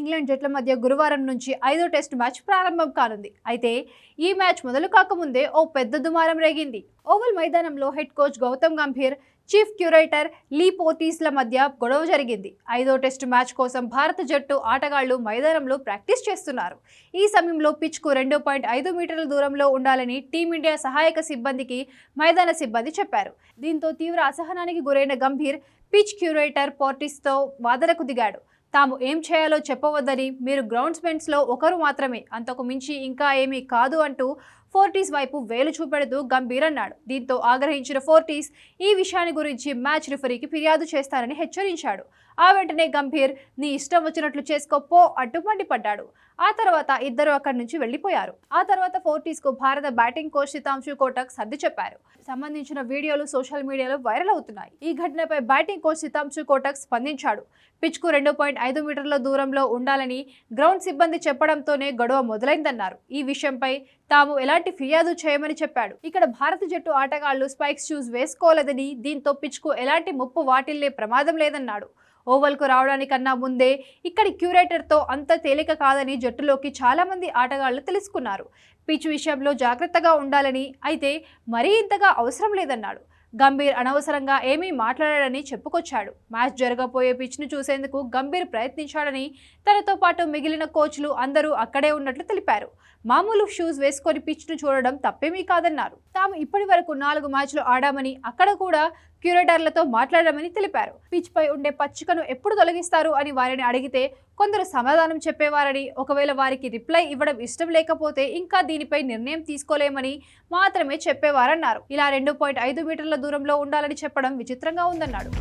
England జట్ల మధ్య గురువారం నుంచి 5వ టెస్ట్ మ్యాచ్ ప్రారంభం కానుంది. అయితే ఈ మ్యాచ్ మొదలు కాకముందే ఓ పెద్ద దుమారం రేగింది. ఓవల్ మైదానంలో head coach Gautam Gambhir, chief curator Lee పోర్టీస్ల మధ్య గొడవ జరిగింది. 5వ టెస్ట్ మ్యాచ్ కోసం భారత జట్టు ఆటగాళ్లు మైదానంలో ప్రాక్టీస్ చేస్తున్నారు. ఈ సమయంలో పిచ్కు 2.5 మీటర్ల దూరంలో ఉండాలని టీమిండియా సహాయక సిబ్బందికి మైదాన సిబ్బంది చెప్పారు. దీంతో తీవ్ర అసహనానికి గురైన గంభీర్ పిచ్ క్యూరేటర్ పోర్టీస్తో వాదనకు దిగాడు. తాము ఏం చేయాలో చెప్పవద్దని, మీరు గ్రౌండ్స్మెన్స్లో ఒకరు మాత్రమే, అంతకు మించి ఇంకా ఏమీ కాదు అంటూ ఫోర్టీస్ వైపు వేలు చూపెడుతూ గంభీర్ అన్నాడు. దీంతో ఆగ్రహించిన ఫోర్టీస్ ఈ విషయాన్ని గురించి మ్యాచ్ రిఫరీకి ఫిర్యాదు చేస్తారని హెచ్చరించాడు. ఆ వెంటనే గంభీర్ నీ ఇష్టం వచ్చినట్లు చేసుకోపో అంటూ మండిపడ్డాడు. ఆ తర్వాత ఇద్దరు అక్కడి నుంచి వెళ్లిపోయారు. ఆ తర్వాత ఫోర్టీస్కు భారత బ్యాటింగ్ కోచ్ సితాంశు కోటక్ సర్ది చెప్పారు. సంబంధించిన వీడియోలు సోషల్ మీడియాలో వైరల్ అవుతున్నాయి. ఈ ఘటనపై బ్యాటింగ్ కోచ్ సితాంశు కోటక్ స్పందించాడు. పిచ్కు 2.5 మీటర్ల దూరంలో ఉండాలని గ్రౌండ్ సిబ్బంది చెప్పడంతోనే గొడవ మొదలైందన్నారు. ఈ విషయంపై తాము ఎలాంటి ఫిర్యాదు చేయమని చెప్పాడు. ఇక్కడ భారత జట్టు ఆటగాళ్లు స్పైక్స్ షూస్ వేసుకోలేదని, దీంతో పిచ్కు ఎలాంటి ముప్పు వాటిల్లే ప్రమాదం లేదన్నాడు. ఓవల్కు రావడానికన్నా ముందే ఇక్కడి క్యూరేటర్తో అంత తేలిక కాదని జట్టులోకి చాలా మంది ఆటగాళ్లు తెలుసుకున్నారు. పిచ్ విషయంలో జాగ్రత్తగా ఉండాలని, అయితే మరీ ఇంతగా అవసరం లేదన్నాడు. గంభీర్ అనవసరంగా ఏమీ మాట్లాడాడని చెప్పుకొచ్చాడు. మ్యాచ్ జరగబోయే పిచ్ను చూసేందుకు గంభీర్ ప్రయత్నించాడని, తనతో పాటు మిగిలిన కోచ్లు అందరూ అక్కడే ఉన్నట్లు తెలిపారు. మామూలు షూస్ వేసుకొని పిచ్ను చూడడం తప్పేమీ కాదన్నారు. తాము ఇప్పటి వరకు 4 మ్యాచ్లు ఆడామని, అక్కడ కూడా క్యూరేటర్లతో మాట్లాడామని తెలిపారు. పిచ్ పై ఉండే పచ్చికను ఎప్పుడు తొలగిస్తారు అని వారిని అడిగితే కొందరు సమాధానం చెప్పేవారని, ఒకవేళ వారికి రిప్లై ఇవ్వడం ఇష్టం లేకపోతే ఇంకా దీనిపై నిర్ణయం తీసుకోలేమని మాత్రమే చెప్పేవారన్నారు. ఇలా 2.5 మీటర్ల దూరంలో ఉండాలని చెప్పడం విచిత్రంగా ఉందన్నాడు.